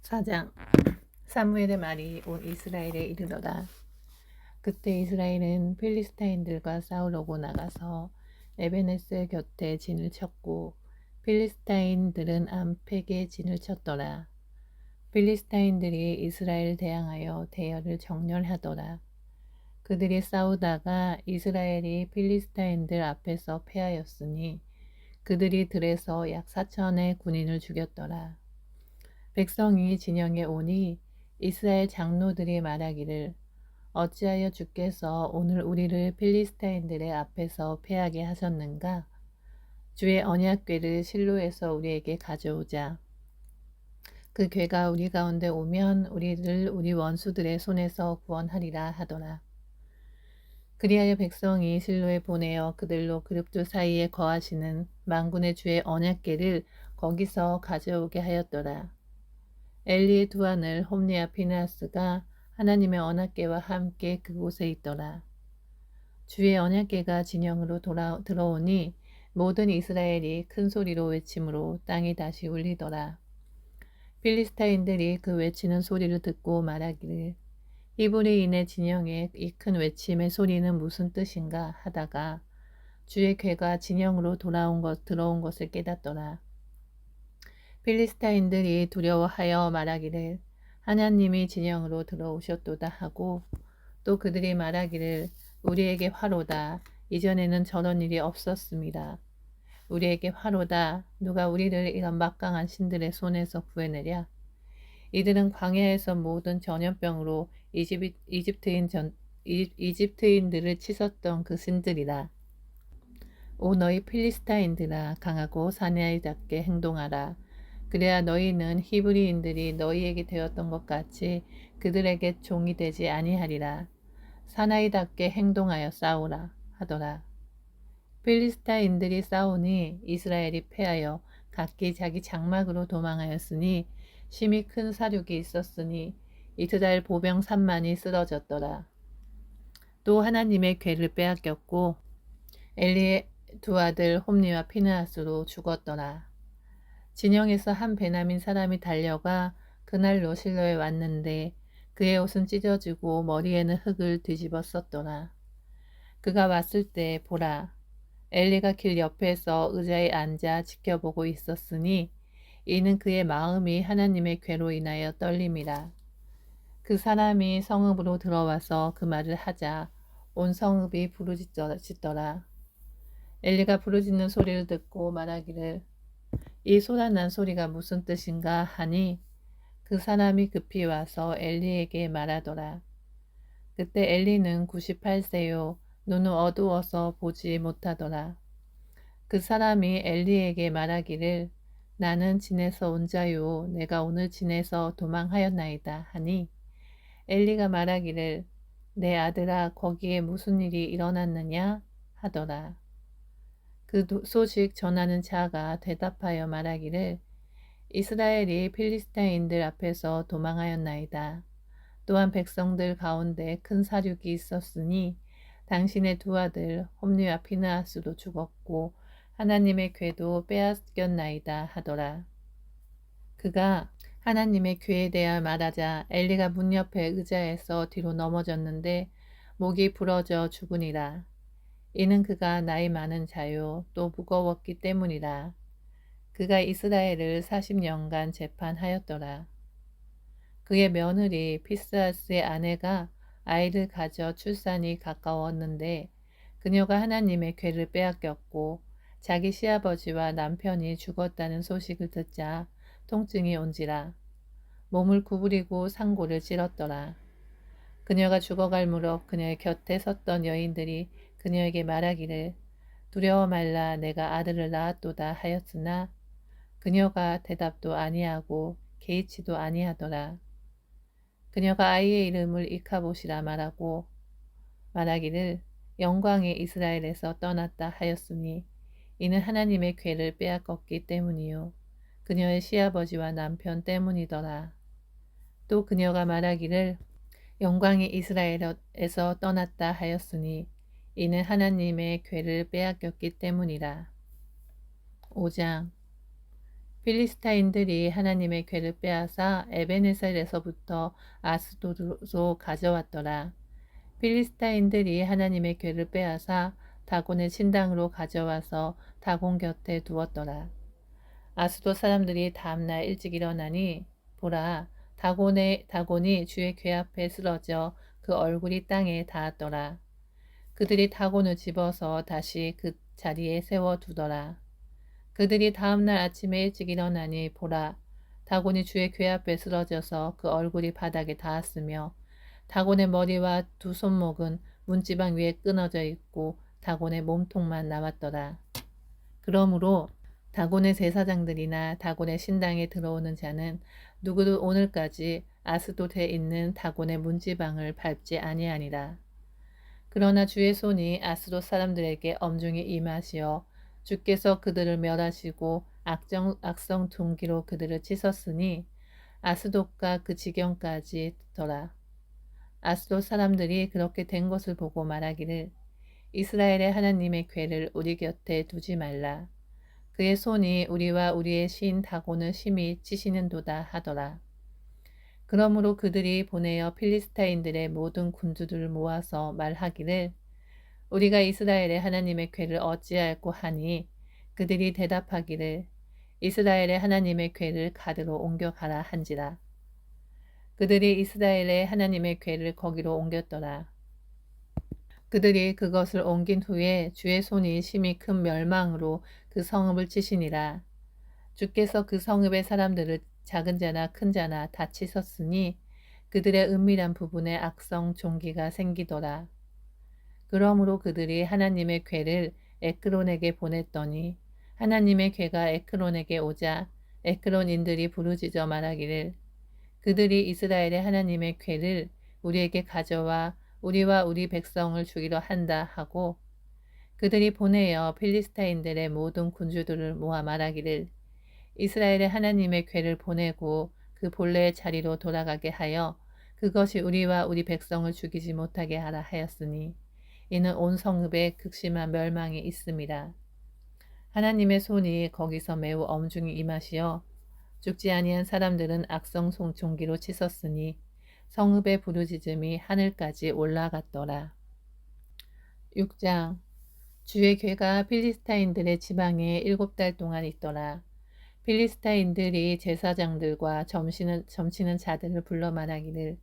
4장. 사무엘의 말이 온 이스라엘에 이르러라. 그때 이스라엘은 필리스타인들과 싸우려고 나가서 에베네스 곁에 진을 쳤고 필리스타인들은 암팩에 진을 쳤더라. 필리스타인들이 이스라엘 대항하여 대열을 정렬하더라. 그들이 싸우다가 이스라엘이 필리스타인들 앞에서 패하였으니 그들이 들에서 약 4천의 군인을 죽였더라. 백성이 진영에 오니 이스라엘 장로들이 말하기를 어찌하여 주께서 오늘 우리를 필리스타인들의 앞에서 패하게 하셨는가? 주의 언약궤를 실로에서 우리에게 가져오자. 그 궤가 우리 가운데 오면 우리를 우리 원수들의 손에서 구원하리라 하더라. 그리하여 백성이 실로에 보내어 그들로 그룹들 사이에 거하시는 만군의 주의 언약궤를 거기서 가져오게 하였더라. 엘리의 두 아들 홈리와 피느하스가 하나님의 언약궤와 함께 그곳에 있더라. 주의 언약궤가 진영으로 들어오니 모든 이스라엘이 큰 소리로 외침으로 땅이 다시 울리더라. 필리스타인들이 그 외치는 소리를 듣고 말하기를 히브리인의 진영의 이 큰 외침의 소리는 무슨 뜻인가 하다가 주의 궤가 진영으로 들어온 것을 깨닫더라. 필리스타인들이 두려워하여 말하기를 하나님이 진영으로 들어오셨도다 하고 또 그들이 말하기를 우리에게 화로다. 이전에는 저런 일이 없었습니다. 우리에게 화로다. 누가 우리를 이런 막강한 신들의 손에서 구해내랴. 이들은 광야에서 모든 전염병으로 이집트인들을 치셨던 그 신들이라. 오 너희 필리스타인들아 강하고 사나이답게 행동하라. 그래야 너희는 히브리인들이 너희에게 되었던 것 같이 그들에게 종이 되지 아니하리라. 사나이답게 행동하여 싸우라 하더라. 필리스타인들이 싸우니 이스라엘이 패하여 각기 자기 장막으로 도망하였으니 심히 큰 사륙이 있었으니 이스라엘 보병 3만이 쓰러졌더라. 또 하나님의 궤를 빼앗겼고 엘리의 두 아들 홈리와 피느하스로 죽었더라. 진영에서 한 베냐민 사람이 달려가 그날로 실로에 왔는데 그의 옷은 찢어지고 머리에는 흙을 뒤집어 썼더라. 그가 왔을 때 보라 엘리가 길 옆에서 의자에 앉아 지켜보고 있었으니 이는 그의 마음이 하나님의 궤로 인하여 떨림이라. 그 사람이 성읍으로 들어와서 그 말을 하자 온 성읍이 부르짖더라. 엘리가 부르짖는 소리를 듣고 말하기를 이 쏟아난 소리가 무슨 뜻인가 하니 그 사람이 급히 와서 엘리에게 말하더라. 그때 엘리는 98세요. 눈은 어두워서 보지 못하더라. 그 사람이 엘리에게 말하기를 나는 진에서 온 자요. 내가 오늘 진에서 도망하였나이다 하니 엘리가 말하기를 내 아들아 거기에 무슨 일이 일어났느냐 하더라. 그 소식 전하는 자가 대답하여 말하기를 이스라엘이 필리스타인들 앞에서 도망하였나이다. 또한 백성들 가운데 큰 사륙이 있었으니 당신의 두 아들 홈리와 피느하스도 죽었고 하나님의 궤도 빼앗겼나이다 하더라. 그가 하나님의 궤에 대하여 말하자 엘리가 문 옆에 의자에서 뒤로 넘어졌는데 목이 부러져 죽으니라. 이는 그가 나이 많은 자요 또 무거웠기 때문이라. 그가 이스라엘을 40년간 재판하였더라. 그의 며느리 피스하스의 아내가 아이를 가져 출산이 가까웠는데 그녀가 하나님의 궤를 빼앗겼고 자기 시아버지와 남편이 죽었다는 소식을 듣자 통증이 온지라 몸을 구부리고 상고를 찔렀더라. 그녀가 죽어갈 무렵 그녀의 곁에 섰던 여인들이 그녀에게 말하기를 두려워 말라 내가 아들을 낳았도다 하였으나 그녀가 대답도 아니하고 개의치도 아니하더라. 그녀가 아이의 이름을 이카봇이라 말하기를 영광이 이스라엘에서 떠났다 하였으니 이는 하나님의 궤를 빼앗겼기 때문이요 그녀의 시아버지와 남편 때문이더라. 또 그녀가 말하기를 영광이 이스라엘에서 떠났다 하였으니 이는 하나님의 궤를 빼앗겼기 때문이라. 5장 필리스타인들이 하나님의 궤를 빼앗아 에베네셀에서부터 아스도로 가져왔더라. 필리스타인들이 하나님의 궤를 빼앗아 다곤의 신당으로 가져와서 다곤 곁에 두었더라. 아스도 사람들이 다음날 일찍 일어나니 보라, 다곤이 주의 궤 앞에 쓰러져 그 얼굴이 땅에 닿았더라. 그들이 다곤을 집어서 다시 그 자리에 세워두더라. 그들이 다음날 아침에 일찍 일어나니 보라, 다곤이 주의 궤 앞에 쓰러져서 그 얼굴이 바닥에 닿았으며 다곤의 머리와 두 손목은 문지방 위에 끊어져 있고 다곤의 몸통만 남았더라. 그러므로 다곤의 제사장들이나 다곤의 신당에 들어오는 자는 누구도 오늘까지 아스돗에 있는 다곤의 문지방을 밟지 아니하니라. 그러나 주의 손이 아스돗 사람들에게 엄중히 임하시어 주께서 그들을 멸하시고 악성 둥기로 그들을 찢었으니 아스돗과 그 지경까지 더라. 아스돗 사람들이 그렇게 된 것을 보고 말하기를 이스라엘의 하나님의 궤를 우리 곁에 두지 말라. 그의 손이 우리와 우리의 신 다곤을 심히 치시는도다 하더라. 그러므로 그들이 보내어 필리스타인들의 모든 군주들을 모아서 말하기를 우리가 이스라엘의 하나님의 궤를 어찌할꼬 하니 그들이 대답하기를 이스라엘의 하나님의 궤를 가드로 옮겨가라 한지라. 그들이 이스라엘의 하나님의 궤를 거기로 옮겼더라. 그들이 그것을 옮긴 후에 주의 손이 심히 큰 멸망으로 그 성읍을 치시니라. 주께서 그 성읍의 사람들을 작은 자나 큰 자나 다 치셨으니 그들의 은밀한 부분에 악성 종기가 생기더라. 그러므로 그들이 하나님의 궤를 에크론에게 보냈더니 하나님의 궤가 에크론에게 오자 에크론인들이 부르짖어 말하기를 그들이 이스라엘의 하나님의 궤를 우리에게 가져와 우리와 우리 백성을 죽이려 한다 하고 그들이 보내어 필리스타인들의 모든 군주들을 모아 말하기를 이스라엘의 하나님의 궤를 보내고 그 본래의 자리로 돌아가게 하여 그것이 우리와 우리 백성을 죽이지 못하게 하라 하였으니 이는 온 성읍에 극심한 멸망이 있음이라. 하나님의 손이 거기서 매우 엄중히 임하시어 죽지 아니한 사람들은 악성 종기로 치섰으니 성읍의 부르짖음이 하늘까지 올라갔더라. 6장 주의 궤가 필리스타인들의 지방에 7달 동안 있더라. 필리스타인들이 제사장들과 점치는 자들을 불러 말하기를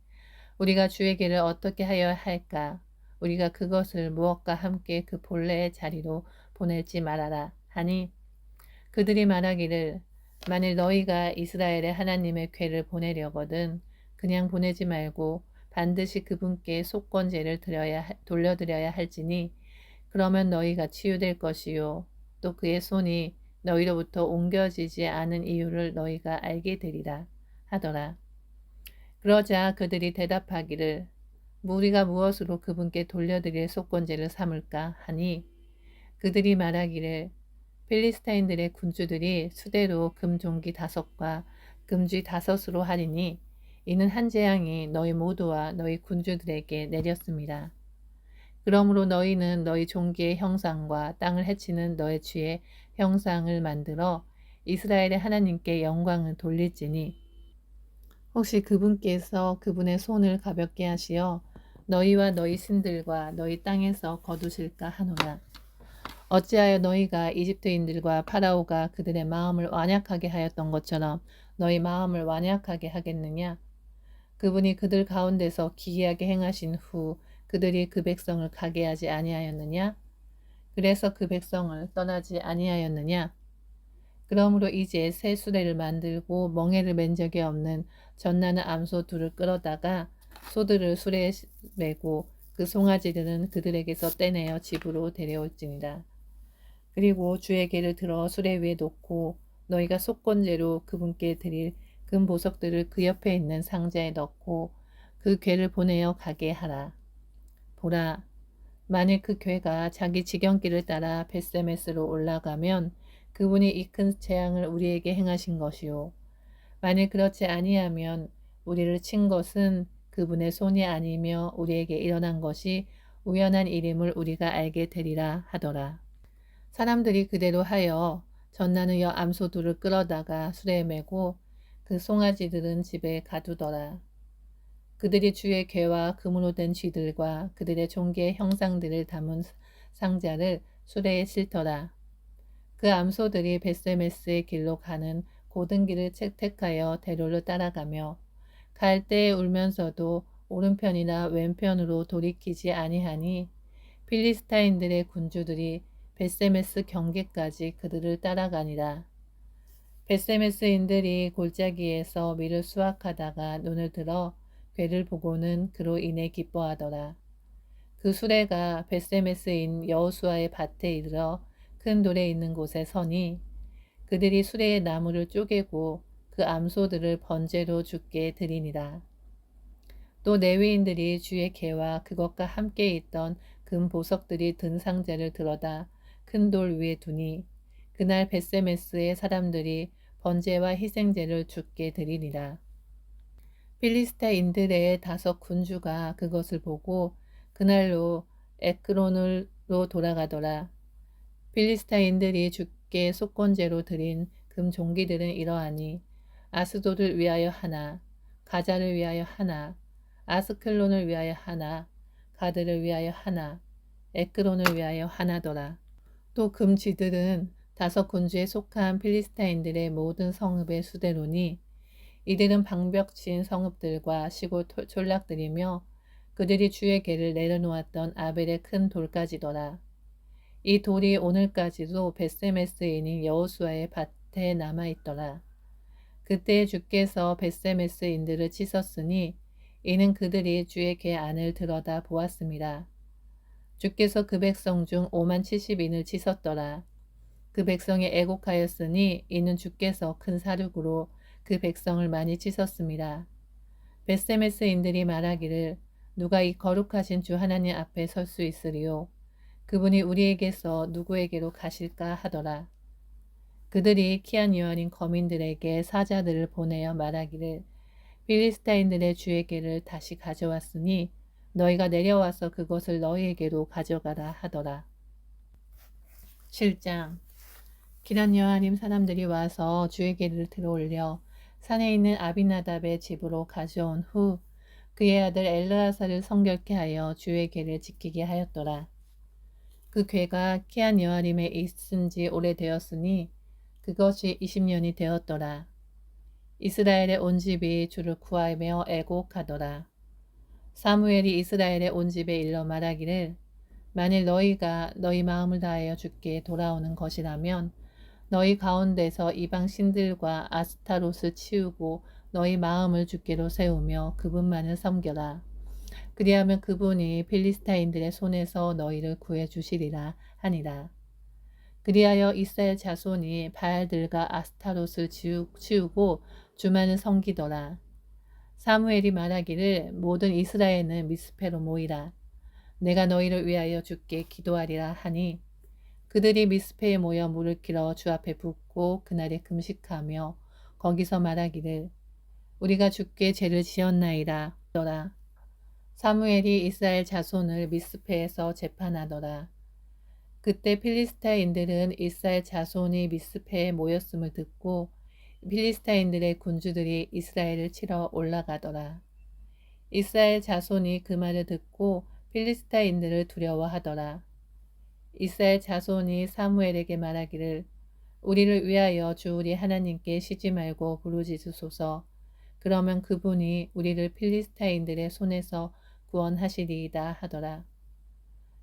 우리가 주의 궤를 어떻게 하여야 할까? 우리가 그것을 무엇과 함께 그 본래의 자리로 보낼지 말하라 하니 그들이 말하기를 만일 너희가 이스라엘의 하나님의 궤를 보내려거든 그냥 보내지 말고 반드시 그분께 속건제를 돌려드려야 할지니 그러면 너희가 치유될 것이요 또 그의 손이 너희로부터 옮겨지지 않은 이유를 너희가 알게 되리라 하더라. 그러자 그들이 대답하기를 우리가 무엇으로 그분께 돌려드릴 속건제를 삼을까 하니 그들이 말하기를 필리스타인들의 군주들이 수대로 금종기 5과 금쥐 5으로 하리니 이는 한 재앙이 너희 모두와 너희 군주들에게 내렸습니다. 그러므로 너희는 너희 종기의 형상과 땅을 해치는 너희 쥐의 형상을 만들어 이스라엘의 하나님께 영광을 돌릴지니 혹시 그분께서 그분의 손을 가볍게 하시어 너희와 너희 신들과 너희 땅에서 거두실까 하노라. 어찌하여 너희가 이집트인들과 파라오가 그들의 마음을 완약하게 하였던 것처럼 너희 마음을 완약하게 하겠느냐? 그분이 그들 가운데서 기이하게 행하신 후 그들이 그 백성을 가게 하지 아니하였느냐? 그래서 그 백성을 떠나지 아니하였느냐? 그러므로 이제 새 수레를 만들고 멍에를 맨 적이 없는 젖나는 암소 2를 끌어다가 소들을 수레에 메고 그 송아지들은 그들에게서 떼내어 집으로 데려올지니라. 그리고 주의 궤를 들어 수레 위에 놓고 너희가 속건제로 그분께 드릴 금 보석들을 그 옆에 있는 상자에 넣고 그 궤를 보내어 가게 하라. 보라, 만일 그 궤가 자기 지경길을 따라 벳세메스로 올라가면 그분이 이 큰 재앙을 우리에게 행하신 것이요. 만일 그렇지 아니하면 우리를 친 것은 그분의 손이 아니며 우리에게 일어난 것이 우연한 일임을 우리가 알게 되리라 하더라. 사람들이 그대로 하여 전나는 여 암소들을 끌어다가 수레에 메고 그 송아지들은 집에 가두더라. 그들이 주의 괴와 금으로 된 쥐들과 그들의 종기의 형상들을 담은 상자를 수레에 싣더라. 그 암소들이 벳세메스의 길로 가는 고든 길을 택하여 대로를 따라가며 갈 때에 울면서도 오른편이나 왼편으로 돌이키지 아니하니 필리스타인들의 군주들이 벳세메스 경계까지 그들을 따라가니라. 벳세메스인들이 골짜기에서 밀을 수확하다가 눈을 들어 괴를 보고는 그로 인해 기뻐하더라. 그 수레가 벳세메스인 여호수아의 밭에 이르러 큰 돌에 있는 곳에 서니 그들이 수레의 나무를 쪼개고 그 암소들을 번제로 주께 드리니라. 또 레위인들이 주의 개와 그것과 함께 있던 금 보석들이 든 상자를 들어다 큰 돌 위에 두니 그날 벳세메스의 사람들이 번제와 희생제를 주께 드리니라. 필리스타인들의 5 군주가 그것을 보고 그날로 에크론으로 돌아가더라. 필리스타인들이 주께 속건제로 드린 금 종기들은 이러하니 아스돗을 위하여 하나, 가자를 위하여 하나, 아스클론을 위하여 하나, 가드를 위하여 하나, 에크론을 위하여 하나더라. 또 금쥐들은 5 군주에 속한 필리스타인들의 모든 성읍의 수대로니 이들은 방벽친 성읍들과 시골 촌락들이며 그들이 주의 궤를 내려놓았던 아벨의 큰 돌까지더라. 이 돌이 오늘까지도 벳세메스인인 여호수아의 밭에 남아있더라. 그때 주께서 벳세메스인들을 치셨으니 이는 그들이 주의 궤 안을 들여다 보았습니다. 주께서 그 백성 중 5만 70인을 치셨더라. 그 백성이 애곡하였으니 이는 주께서 큰 사륙으로 그 백성을 많이 치셨습니다. 벳세메스인들이 말하기를 누가 이 거룩하신 주 하나님 앞에 설 수 있으리요. 그분이 우리에게서 누구에게로 가실까 하더라. 그들이 키안 여호와님 거민들에게 사자들을 보내어 말하기를 필리스타인들의 주의 궤를 다시 가져왔으니 너희가 내려와서 그것을 너희에게로 가져가라 하더라. 7장 기란 여호와님 사람들이 와서 주의 궤를 들어올려 산에 있는 아비나답의 집으로 가져온 후 그의 아들 엘르아사를 성결케 하여 주의 궤를 지키게 하였더라. 그 궤가 키안 여호와님에 있은 지 오래되었으니 그것이 20년이 되었더라. 이스라엘의 온 집이 주를 구하며 애곡하더라. 사무엘이 이스라엘의 온 집에 일러 말하기를 만일 너희가 너희 마음을 다하여 주께 돌아오는 것이라면 너희 가운데서 이방 신들과 아스타롯을 치우고 너희 마음을 주께로 세우며 그분만을 섬겨라. 그리하면 그분이 필리스타인들의 손에서 너희를 구해 주시리라 하니라. 그리하여 이스라엘 자손이 바알들과 아스타롯을 치우고 주만을 섬기더라. 사무엘이 말하기를 모든 이스라엘은 미스페로 모이라. 내가 너희를 위하여 주께 기도하리라 하니 그들이 미스페에 모여 물을 길어 주 앞에 붓고 그날에 금식하며 거기서 말하기를 우리가 주께 죄를 지었나이다 하더라. 사무엘이 이스라엘 자손을 미스페에서 재판하더라. 그때 필리스타인들은 이스라엘 자손이 미스페에 모였음을 듣고 필리스타인들의 군주들이 이스라엘을 치러 올라가더라. 이스라엘 자손이 그 말을 듣고 필리스타인들을 두려워하더라. 이스라엘 자손이 사무엘에게 말하기를 우리를 위하여 주 우리 하나님께 쉬지 말고 부르짖으소서. 그러면 그분이 우리를 필리스타인들의 손에서 구원하시리이다 하더라.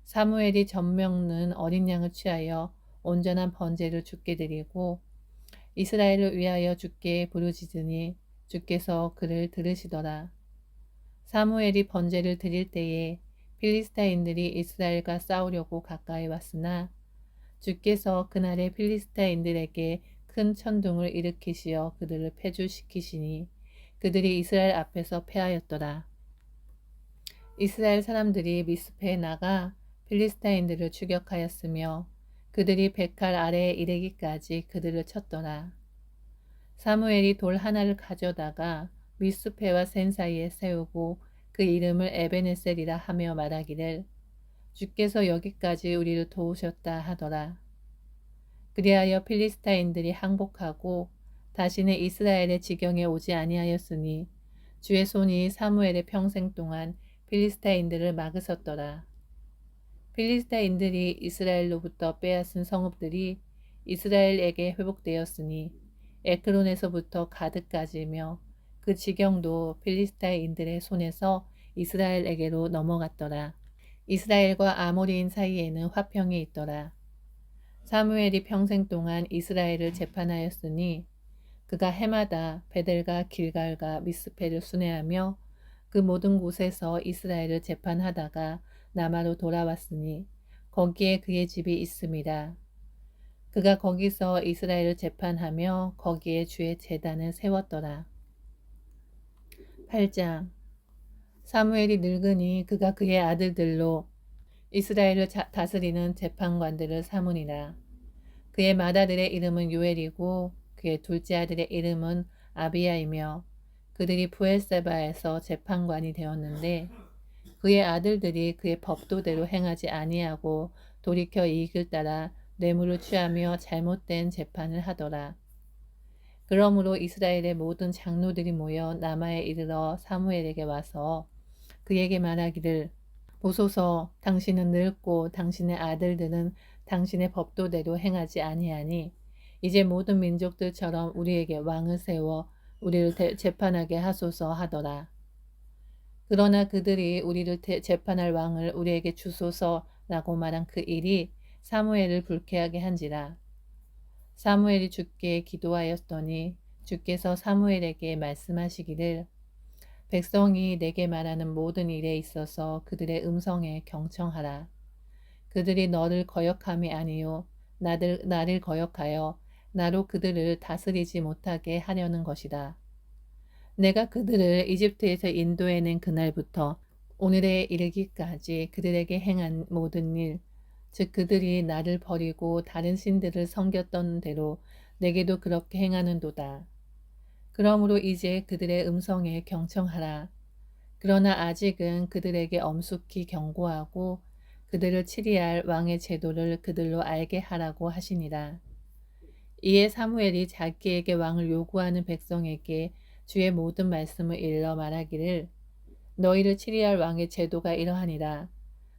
사무엘이 젖먹는 어린 양을 취하여 온전한 번제를 주께 드리고 이스라엘을 위하여 주께 부르짖으니 주께서 그를 들으시더라. 사무엘이 번제를 드릴 때에 필리스타인들이 이스라엘과 싸우려고 가까이 왔으나 주께서 그날에 필리스타인들에게 큰 천둥을 일으키시어 그들을 패주시키시니 그들이 이스라엘 앞에서 패하였더라. 이스라엘 사람들이 미스페에 나가 필리스타인들을 추격하였으며 그들이 베칼 아래에 이르기까지 그들을 쳤더라. 사무엘이 돌 하나를 가져다가 미스페와 센 사이에 세우고 그 이름을 에베네셀이라 하며 말하기를 주께서 여기까지 우리를 도우셨다 하더라. 그리하여 필리스타인들이 항복하고 다시는 이스라엘의 지경에 오지 아니하였으니 주의 손이 사무엘의 평생 동안 필리스타인들을 막으셨더라. 필리스타인들이 이스라엘로부터 빼앗은 성읍들이 이스라엘에게 회복되었으니 에크론에서부터 가드까지며 그 지경도 필리스타인들의 손에서 이스라엘에게로 넘어갔더라. 이스라엘과 아모리인 사이에는 화평이 있더라. 사무엘이 평생 동안 이스라엘을 재판하였으니 그가 해마다 베델과 길갈과 미스페를 순회하며 그 모든 곳에서 이스라엘을 재판하다가 남아로 돌아왔으니 거기에 그의 집이 있습니다. 그가 거기서 이스라엘을 재판하며 거기에 주의 제단을 세웠더라. 8장. 사무엘이 늙으니 그가 그의 아들들로 이스라엘을 다스리는 재판관들을 삼으니라. 그의 맏아들의 이름은 요엘이고 그의 둘째 아들의 이름은 아비야이며 그들이 부엘세바에서 재판관이 되었는데 그의 아들들이 그의 법도대로 행하지 아니하고 돌이켜 이익을 따라 뇌물을 취하며 잘못된 재판을 하더라. 그러므로 이스라엘의 모든 장로들이 모여 라마에 이르러 사무엘에게 와서 그에게 말하기를 보소서 당신은 늙고 당신의 아들들은 당신의 법도대로 행하지 아니하니 이제 모든 민족들처럼 우리에게 왕을 세워 우리를 재판하게 하소서 하더라. 그러나 그들이 우리를 재판할 왕을 우리에게 주소서라고 말한 그 일이 사무엘을 불쾌하게 한지라. 사무엘이 주께 기도하였더니 주께서 사무엘에게 말씀하시기를 백성이 내게 말하는 모든 일에 있어서 그들의 음성에 경청하라. 그들이 너를 거역함이 아니요 나를 거역하여 나로 그들을 다스리지 못하게 하려는 것이다. 내가 그들을 이집트에서 인도해낸 그날부터 오늘에 이르기까지 그들에게 행한 모든 일, 즉 그들이 나를 버리고 다른 신들을 섬겼던 대로 내게도 그렇게 행하는도다. 그러므로 이제 그들의 음성에 경청하라. 그러나 아직은 그들에게 엄숙히 경고하고 그들을 치리할 왕의 제도를 그들로 알게 하라고 하시니라. 이에 사무엘이 자기에게 왕을 요구하는 백성에게 주의 모든 말씀을 일러 말하기를 너희를 치리할 왕의 제도가 이러하니라.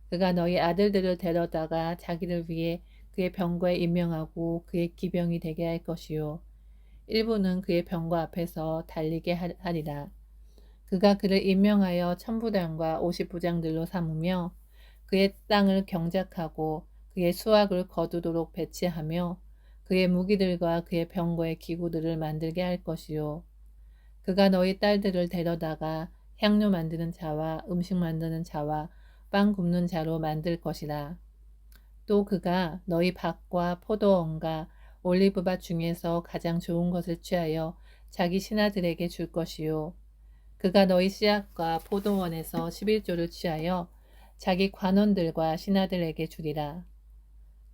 그가 너희 아들들을 데려다가 자기를 위해 그의 병거에 임명하고 그의 기병이 되게 할 것이요. 일부는 그의 병거 앞에서 달리게 하리라. 그가 그를 임명하여 천부장과 50부장들로 삼으며 그의 땅을 경작하고 그의 수확을 거두도록 배치하며 그의 무기들과 그의 병거의 기구들을 만들게 할 것이요. 그가 너희 딸들을 데려다가 향료 만드는 자와 음식 만드는 자와 빵 굽는 자로 만들 것이라. 또 그가 너희 밭과 포도원과 올리브밭 중에서 가장 좋은 것을 취하여 자기 신하들에게 줄 것이요. 그가 너희 씨앗과 포도원에서 11조를 취하여 자기 관원들과 신하들에게 주리라.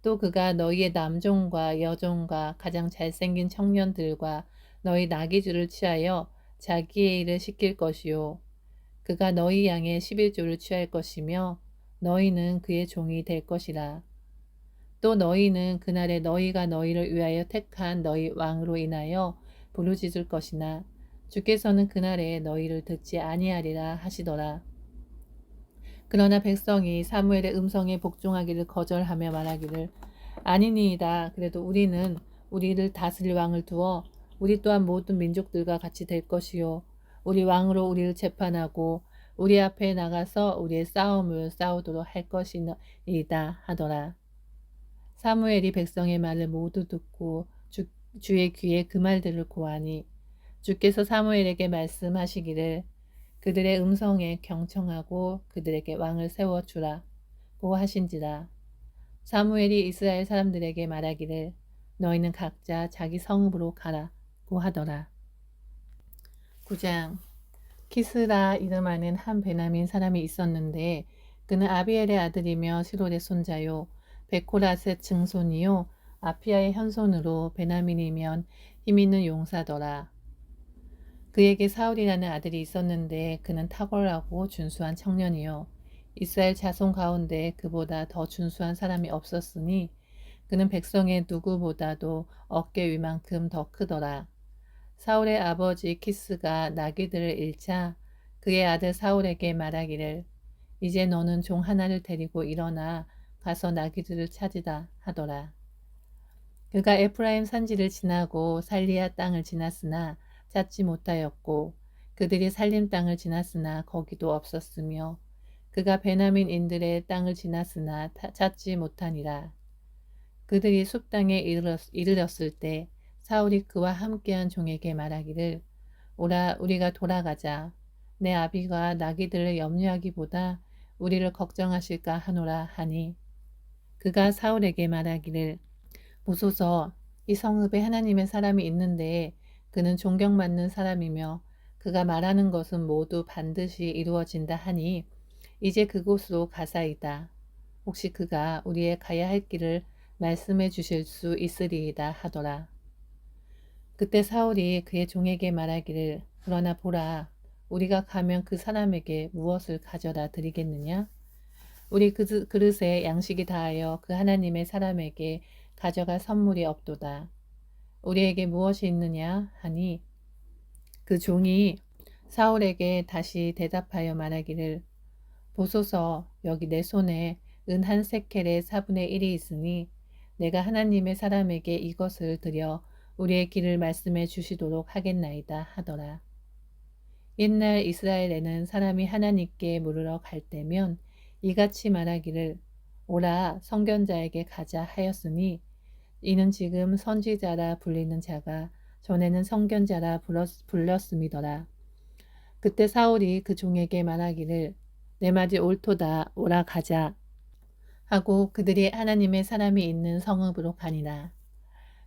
또 그가 너희의 남종과 여종과 가장 잘생긴 청년들과 너희 나귀들을 취하여 자기의 일을 시킬 것이요. 그가 너희 양의 11조를 취할 것이며 너희는 그의 종이 될 것이라. 또 너희는 그날에 너희가 너희를 위하여 택한 너희 왕으로 인하여 부르짖을 것이나 주께서는 그날에 너희를 듣지 아니하리라 하시더라. 그러나 백성이 사무엘의 음성에 복종하기를 거절하며 말하기를 아니니이다. 그래도 우리는 우리를 다스릴 왕을 두어 우리 또한 모든 민족들과 같이 될 것이요. 우리 왕으로 우리를 재판하고 우리 앞에 나가서 우리의 싸움을 싸우도록 할 것이니이다 하더라. 사무엘이 백성의 말을 모두 듣고 주의 귀에 그 말들을 고하니 주께서 사무엘에게 말씀하시기를 그들의 음성에 경청하고 그들에게 왕을 세워주라고 하신지라. 사무엘이 이스라엘 사람들에게 말하기를 너희는 각자 자기 성읍으로 가라고 하더라. 9장. 키스라 이름하는 한 베냐민 사람이 있었는데 그는 아비엘의 아들이며 시롤의 손자요 베코라스의 증손이요 아피아의 현손으로 베냐민이면 힘있는 용사더라. 그에게 사울이라는 아들이 있었는데 그는 탁월하고 준수한 청년이요 이스라엘 자손 가운데 그보다 더 준수한 사람이 없었으니 그는 백성의 누구보다도 어깨 위만큼 더 크더라. 사울의 아버지 키스가 나귀들을 잃자 그의 아들 사울에게 말하기를 이제 너는 종 하나를 데리고 일어나 가서 나귀들을 찾으라 하더라. 그가 에프라임 산지를 지나고 살리아 땅을 지났으나 찾지 못하였고 그들이 살림 땅을 지났으나 거기도 없었으며 그가 베냐민인들의 땅을 지났으나 찾지 못하니라. 그들이 숲 땅에 이르렀을 때 사울이 그와 함께한 종에게 말하기를 오라 우리가 돌아가자. 내 아비가 나귀들을 염려하기보다 우리를 걱정하실까 하노라 하니 그가 사울에게 말하기를 보소서 이 성읍에 하나님의 사람이 있는데 그는 존경받는 사람이며 그가 말하는 것은 모두 반드시 이루어진다 하니 이제 그곳으로 가사이다. 혹시 그가 우리의 가야 할 길을 말씀해 주실 수 있으리이다 하더라. 그때 사울이 그의 종에게 말하기를 그러나 보라 우리가 가면 그 사람에게 무엇을 가져다 드리겠느냐? 우리 그릇에 양식이 다하여 그 하나님의 사람에게 가져갈 선물이 없도다. 우리에게 무엇이 있느냐 하니 그 종이 사울에게 다시 대답하여 말하기를 보소서 여기 내 손에 은 한 세켈의 4분의 1이 있으니 내가 하나님의 사람에게 이것을 드려 우리의 길을 말씀해 주시도록 하겠나이다 하더라. 옛날 이스라엘에는 사람이 하나님께 물으러 갈 때면 이같이 말하기를 오라 선견자에게 가자 하였으니 이는 지금 선지자라 불리는 자가 전에는 선견자라 불렸음이더라. 그때 사울이 그 종에게 말하기를 내 말이 옳도다 오라 가자 하고 그들이 하나님의 사람이 있는 성읍으로 가니라.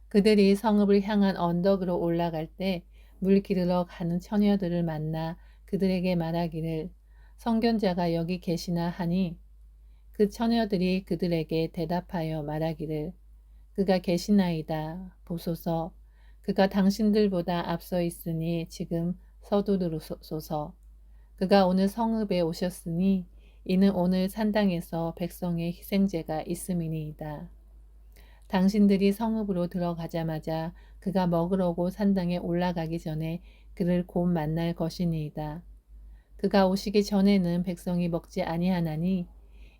그들이 성읍을 향한 언덕으로 올라갈 때 물 기르러 가는 처녀들을 만나 그들에게 말하기를 선견자가 여기 계시나 하니 그 처녀들이 그들에게 대답하여 말하기를 그가 계시나이다. 보소서 그가 당신들보다 앞서 있으니 지금 서두르소서. 그가 오늘 성읍에 오셨으니 이는 오늘 산당에서 백성의 희생제가 있음이니이다. 당신들이 성읍으로 들어가자마자 그가 먹으려고 산당에 올라가기 전에 그를 곧 만날 것이니이다. 그가 오시기 전에는 백성이 먹지 아니하나니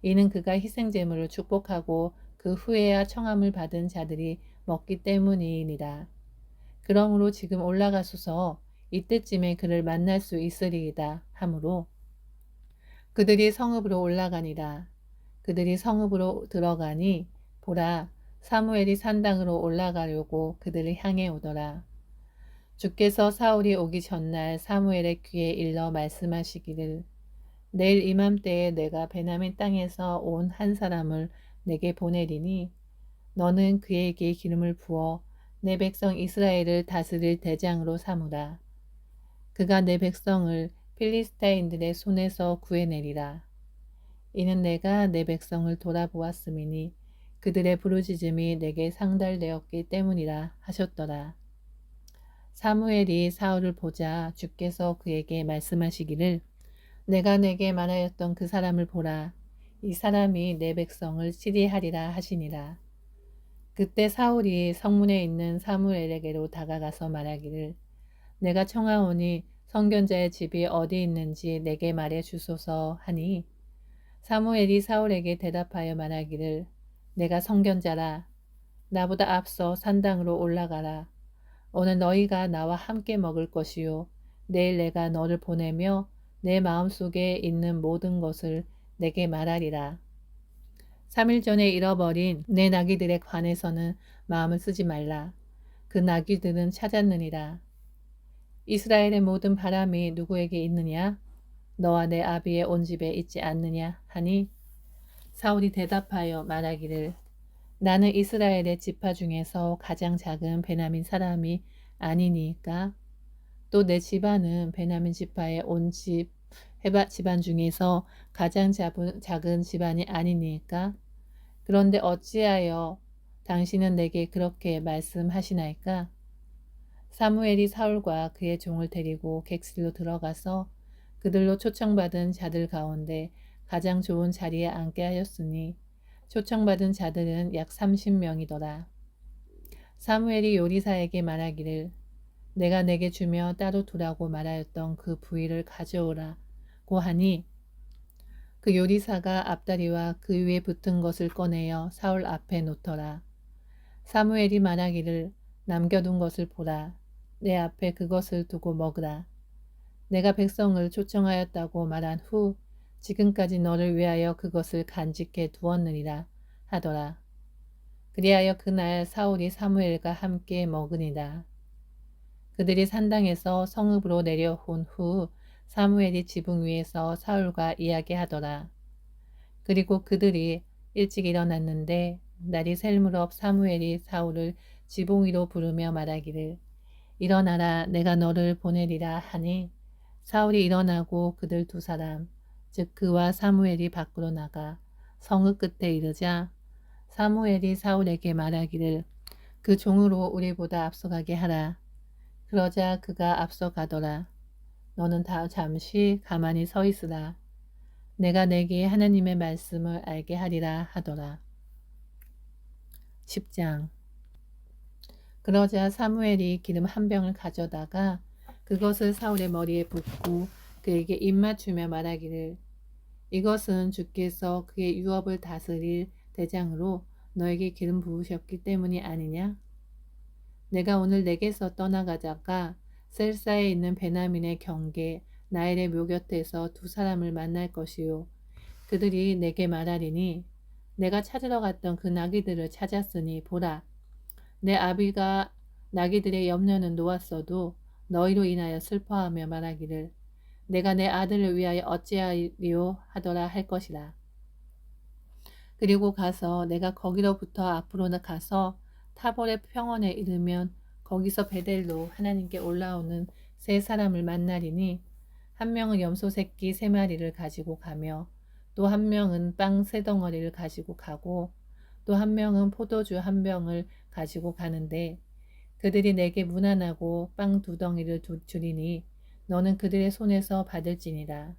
이는 그가 희생제물을 축복하고 그 후에야 청함을 받은 자들이 먹기 때문이니라. 그러므로 지금 올라가소서 이때쯤에 그를 만날 수 있으리이다 하므로 그들이 성읍으로 올라가니라. 그들이 성읍으로 들어가니 보라 사무엘이 산당으로 올라가려고 그들을 향해 오더라. 주께서 사울이 오기 전날 사무엘의 귀에 일러 말씀하시기를 내일 이맘때에 내가 베냐민 땅에서 온 한 사람을 내게 보내리니 너는 그에게 기름을 부어 내 백성 이스라엘을 다스릴 대장으로 삼으라. 그가 내 백성을 필리스타인들의 손에서 구해내리라. 이는 내가 내 백성을 돌아보았음이니 그들의 부르짖음이 내게 상달되었기 때문이라 하셨더라. 사무엘이 사울을 보자 주께서 그에게 말씀하시기를 내가 내게 말하였던 그 사람을 보라. 이 사람이 내 백성을 치리하리라 하시니라. 그때 사울이 성문에 있는 사무엘에게로 다가가서 말하기를 내가 청하오니 선견자의 집이 어디 있는지 내게 말해 주소서 하니 사무엘이 사울에게 대답하여 말하기를 내가 선견자라. 나보다 앞서 산당으로 올라가라. 오늘 너희가 나와 함께 먹을 것이요. 내일 내가 너를 보내며 내 마음속에 있는 모든 것을 내게 말하리라. 3일 전에 잃어버린 내 나귀들에 관해서는 마음을 쓰지 말라. 그 나귀들은 찾았느니라. 이스라엘의 모든 바람이 누구에게 있느냐? 너와 내 아비의 온 집에 있지 않느냐? 하니 사울이 대답하여 말하기를 나는 이스라엘의 지파 중에서 가장 작은 베냐민 사람이 아니니까 또 내 집안은 베냐민 지파의 온 집안 중에서 가장 작은 집안이 아니니까 그런데 어찌하여 당신은 내게 그렇게 말씀하시나이까? 사무엘이 사울과 그의 종을 데리고 객실로 들어가서 그들로 초청받은 자들 가운데 가장 좋은 자리에 앉게 하였으니 초청받은 자들은 약 30명이더라. 사무엘이 요리사에게 말하기를 내가 내게 주며 따로 두라고 말하였던 그 부위를 가져오라고 하니 그 요리사가 앞다리와 그 위에 붙은 것을 꺼내어 사울 앞에 놓더라. 사무엘이 말하기를 남겨둔 것을 보라. 내 앞에 그것을 두고 먹으라. 내가 백성을 초청하였다고 말한 후 지금까지 너를 위하여 그것을 간직해 두었느니라 하더라. 그리하여 그날 사울이 사무엘과 함께 먹으니라. 그들이 산당에서 성읍으로 내려온 후 사무엘이 지붕 위에서 사울과 이야기하더라. 그리고 그들이 일찍 일어났는데 날이 셀무렵 사무엘이 사울을 지붕 위로 부르며 말하기를 일어나라 내가 너를 보내리라 하니 사울이 일어나고 그들 두 사람 즉 그와 사무엘이 밖으로 나가 성읍 끝에 이르자 사무엘이 사울에게 말하기를 그 종으로 우리보다 앞서가게 하라. 그러자 그가 앞서가더라. 너는 다 잠시 가만히 서 있으라. 내가 내게 하나님의 말씀을 알게 하리라 하더라. 10장. 그러자 사무엘이 기름 한 병을 가져다가 그것을 사울의 머리에 붓고 그에게 입맞추며 말하기를 이것은 주께서 그의 유업을 다스릴 대장으로 너에게 기름 부으셨기 때문이 아니냐? 내가 오늘 내게서 떠나가다가 셀사에 있는 베냐민의 경계 나엘의 묘 곁에서 두 사람을 만날 것이요. 그들이 내게 말하리니 내가 찾으러 갔던 그 나귀들을 찾았으니 보라. 내 아비가 나귀들의 염려는 놓았어도 너희로 인하여 슬퍼하며 말하기를 내가 내 아들을 위하여 어찌하리요 하더라 할 것이라. 그리고 가서 내가 거기로부터 앞으로 가서 타볼의 평원에 이르면 거기서 베델로 하나님께 올라오는 세 사람을 만나리니 한 명은 염소 새끼 세 마리를 가지고 가며 또 한 명은 빵 세 덩어리를 가지고 가고 또 한 명은 포도주 한 병을 가지고 가는데 그들이 내게 무난하고 빵 두 덩이를 주리니 너는 그들의 손에서 받을지니라.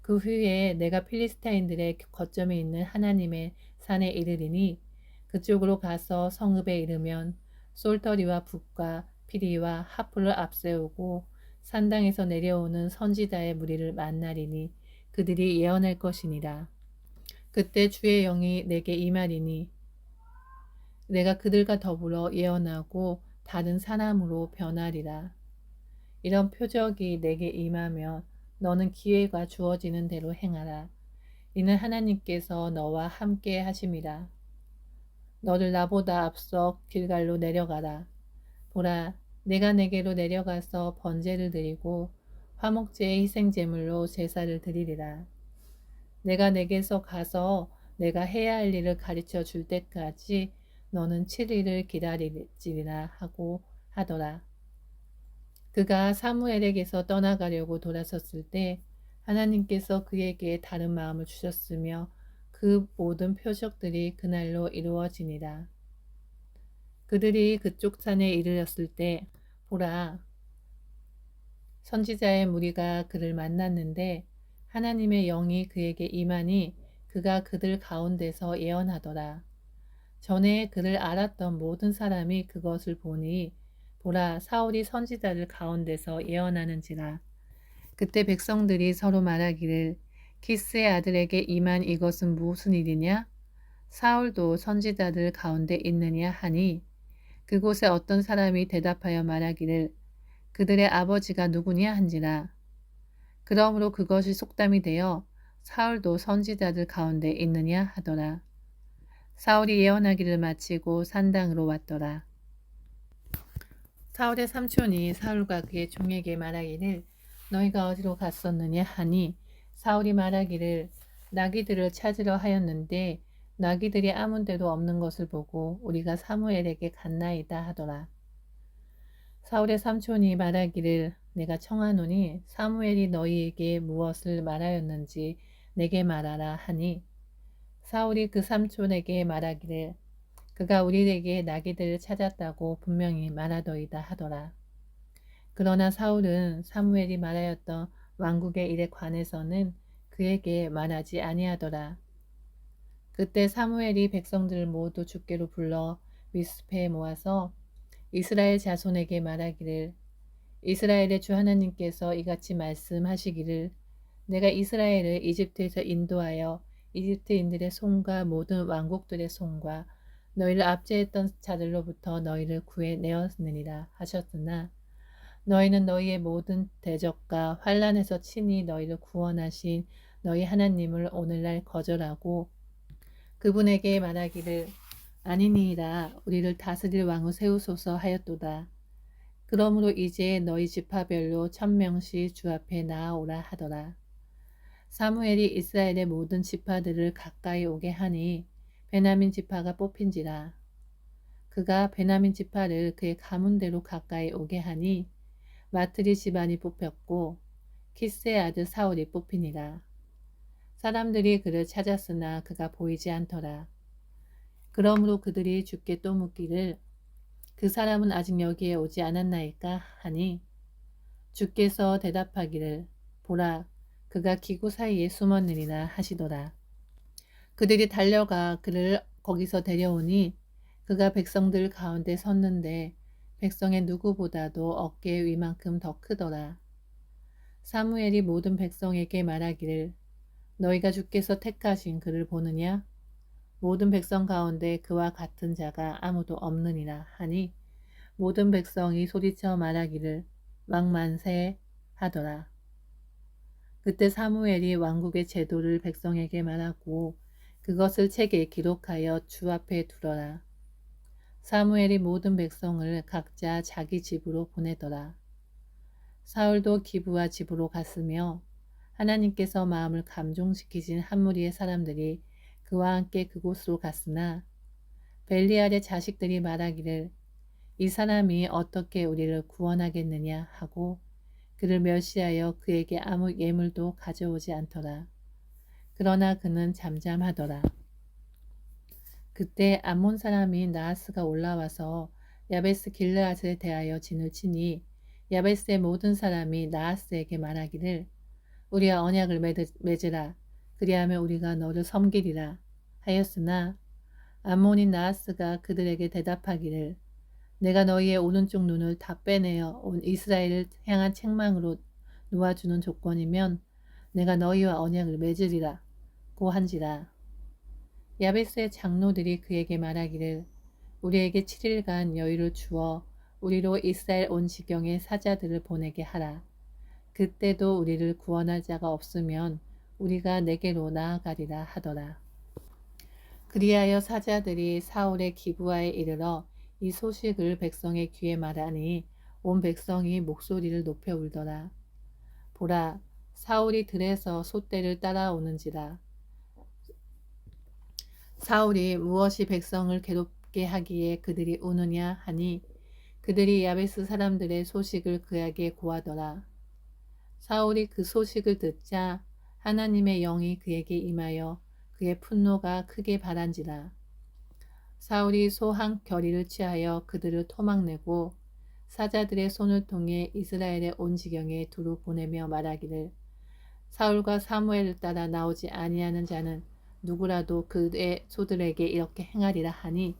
그 후에 내가 필리스타인들의 거점에 있는 하나님의 산에 이르리니 그쪽으로 가서 성읍에 이르면 솔터리와 북과 피리와 하풀을 앞세우고 산당에서 내려오는 선지자의 무리를 만나리니 그들이 예언할 것이니라. 그때 주의 영이 내게 임하리니 내가 그들과 더불어 예언하고 다른 사람으로 변하리라. 이런 표적이 내게 임하면 너는 기회가 주어지는 대로 행하라. 이는 하나님께서 너와 함께 하심이라. 너를 나보다 앞서 길갈로 내려가라. 보라, 내가 내게로 내려가서 번제를 드리고 화목제의 희생제물로 제사를 드리리라. 내가 내게서 가서 내가 해야 할 일을 가르쳐 줄 때까지 너는 7일을 기다리리라 하고 하더라. 그가 사무엘에게서 떠나가려고 돌아섰을 때 하나님께서 그에게 다른 마음을 주셨으며 그 모든 표적들이 그날로 이루어지니라. 그들이 그쪽 산에 이르렀을 때 보라, 선지자의 무리가 그를 만났는데 하나님의 영이 그에게 임하니 그가 그들 가운데서 예언하더라. 전에 그를 알았던 모든 사람이 그것을 보니 보라 사울이 선지자들 가운데서 예언하는지라. 그때 백성들이 서로 말하기를 키스의 아들에게 임한 이것은 무슨 일이냐? 사울도 선지자들 가운데 있느냐 하니 그곳에 어떤 사람이 대답하여 말하기를 그들의 아버지가 누구냐 한지라. 그러므로 그것이 속담이 되어 사울도 선지자들 가운데 있느냐 하더라. 사울이 예언하기를 마치고 산당으로 왔더라. 사울의 삼촌이 사울과 그의 종에게 말하기를 너희가 어디로 갔었느냐 하니 사울이 말하기를 나귀들을 찾으려 하였는데 나귀들이 아무 데도 없는 것을 보고 우리가 사무엘에게 갔나이다 하더라. 사울의 삼촌이 말하기를 내가 청하노니 사무엘이 너희에게 무엇을 말하였는지 내게 말하라 하니 사울이 그 삼촌에게 말하기를 그가 우리에게 나귀들을 찾았다고 분명히 말하더이다 하더라. 그러나 사울은 사무엘이 말하였던 왕국의 일에 관해서는 그에게 말하지 아니하더라. 그때 사무엘이 백성들을 모두 주께로 불러 미스페에 모아서 이스라엘 자손에게 말하기를 이스라엘의 주 하나님께서 이같이 말씀하시기를 내가 이스라엘을 이집트에서 인도하여 이집트인들의 손과 모든 왕국들의 손과 너희를 압제했던 자들로부터 너희를 구해내었느니라 하셨으나 너희는 너희의 모든 대적과 환란에서 친히 너희를 구원하신 너희 하나님을 오늘날 거절하고 그분에게 말하기를 아니니이다 우리를 다스릴 왕을 세우소서 하였도다. 그러므로 이제 너희 지파별로 1000명씩 주 앞에 나아오라 하더라. 사무엘이 이스라엘의 모든 지파들을 가까이 오게 하니 베냐민 지파가 뽑힌지라. 그가 베냐민 지파를 그의 가문대로 가까이 오게 하니 마트리 집안이 뽑혔고 키스의 아들 사울이 뽑히니라. 사람들이 그를 찾았으나 그가 보이지 않더라. 그러므로 그들이 주께 또 묻기를 그 사람은 아직 여기에 오지 않았나이까 하니 주께서 대답하기를 보라 그가 기구 사이에 숨었느니라 하시더라. 그들이 달려가 그를 거기서 데려오니 그가 백성들 가운데 섰는데 백성의 누구보다도 어깨 위만큼 더 크더라. 사무엘이 모든 백성에게 말하기를 너희가 주께서 택하신 그를 보느냐? 모든 백성 가운데 그와 같은 자가 아무도 없느니라 하니 모든 백성이 소리쳐 말하기를 왕만세 하더라. 그때 사무엘이 왕국의 제도를 백성에게 말하고 그것을 책에 기록하여 주 앞에 두더라. 사무엘이 모든 백성을 각자 자기 집으로 보내더라. 사울도 기브와 집으로 갔으며 하나님께서 마음을 감동시키신 한 무리의 사람들이 그와 함께 그곳으로 갔으나 벨리알의 자식들이 말하기를 이 사람이 어떻게 우리를 구원하겠느냐 하고 그를 멸시하여 그에게 아무 예물도 가져오지 않더라. 그러나 그는 잠잠하더라. 그때 암몬 사람인 나하스가 올라와서 야베스 길르앗에 대하여 진을 치니 야베스의 모든 사람이 나하스에게 말하기를 우리와 언약을 맺으라. 그리하면 우리가 너를 섬기리라 하였으나 암몬인 나하스가 그들에게 대답하기를 내가 너희의 오른쪽 눈을 다 빼내어 온 이스라엘을 향한 책망으로 놓아주는 조건이면 내가 너희와 언약을 맺으리라 고 한지라. 야베스의 장로들이 그에게 말하기를 우리에게 7일간 여유를 주어 우리로 이스라엘 온 지경의 사자들을 보내게 하라. 그때도 우리를 구원할 자가 없으면 우리가 내게로 나아가리라 하더라. 그리하여 사자들이 사울의 기브아에 이르러 이 소식을 백성의 귀에 말하니 온 백성이 목소리를 높여 울더라. 보라, 사울이 들에서 솥대를 따라오는지라. 사울이 무엇이 백성을 괴롭게 하기에 그들이 우느냐 하니 그들이 야베스 사람들의 소식을 그에게 고하더라. 사울이 그 소식을 듣자 하나님의 영이 그에게 임하여 그의 분노가 크게 발한지라. 사울이 소 한 겨리를 취하여 그들을 토막내고 사자들의 손을 통해 이스라엘의 온 지경에 두루 보내며 말하기를 사울과 사무엘을 따라 나오지 아니하는 자는 누구라도 그의 소들에게 이렇게 행하리라 하니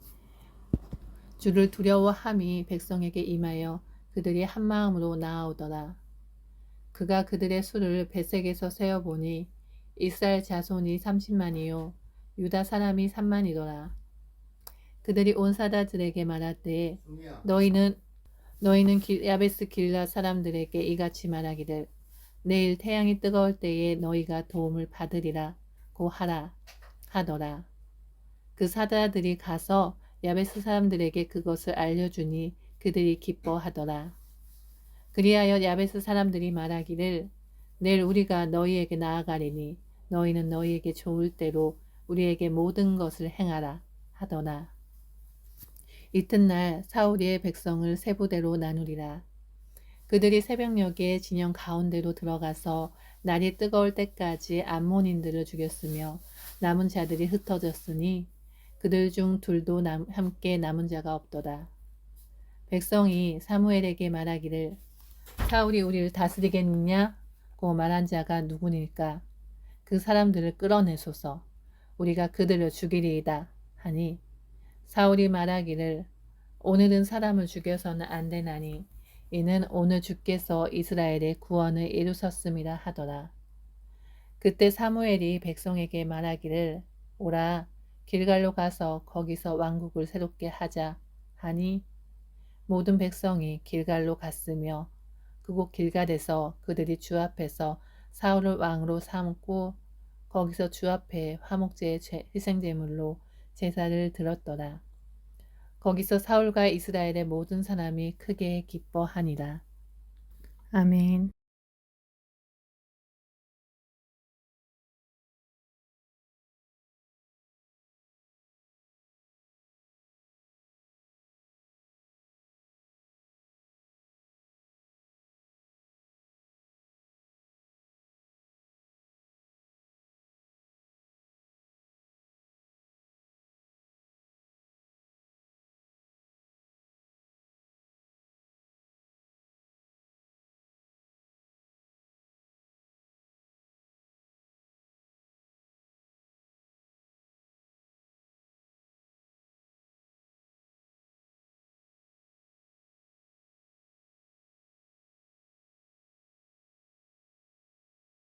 주를 두려워함이 백성에게 임하여 그들이 한마음으로 나아오더라. 그가 그들의 수를 베색에서 세어보니 이스라엘 자손이 30만이요 유다 사람이 3만이더라. 그들이 온 사자들에게 말하되 너희는 야베스 길라 사람들에게 이같이 말하기를 내일 태양이 뜨거울 때에 너희가 도움을 받으리라 고 하라 하더라. 그 사자들이 가서 야베스 사람들에게 그것을 알려주니 그들이 기뻐하더라. 그리하여 야베스 사람들이 말하기를 내일 우리가 너희에게 나아가리니 너희는 너희에게 좋을 대로 우리에게 모든 것을 행하라 하더라. 이튿날 사울이 백성을 세 부대로 나누리라. 그들이 새벽녘에 진영 가운데로 들어가서 날이 뜨거울 때까지 암몬인들을 죽였으며 남은 자들이 흩어졌으니 그들 중 둘도 함께 남은 자가 없더라. 백성이 사무엘에게 말하기를 사울이 우리를 다스리겠느냐고 말한 자가 누구니까 그 사람들을 끌어내소서. 우리가 그들을 죽이리이다 하니 사울이 말하기를 오늘은 사람을 죽여서는 안 되나니 이는 오늘 주께서 이스라엘의 구원을 이루셨음이라 하더라. 그때 사무엘이 백성에게 말하기를 오라 길갈로 가서 거기서 왕국을 새롭게 하자 하니 모든 백성이 길갈로 갔으며 그곳 길갈에서 그들이 주 앞에서 사울을 왕으로 삼고 거기서 주 앞에 화목제의 희생제물로 제사를 드렸더라. 거기서 사울과 이스라엘의 모든 사람이 크게 기뻐하니라. 아멘.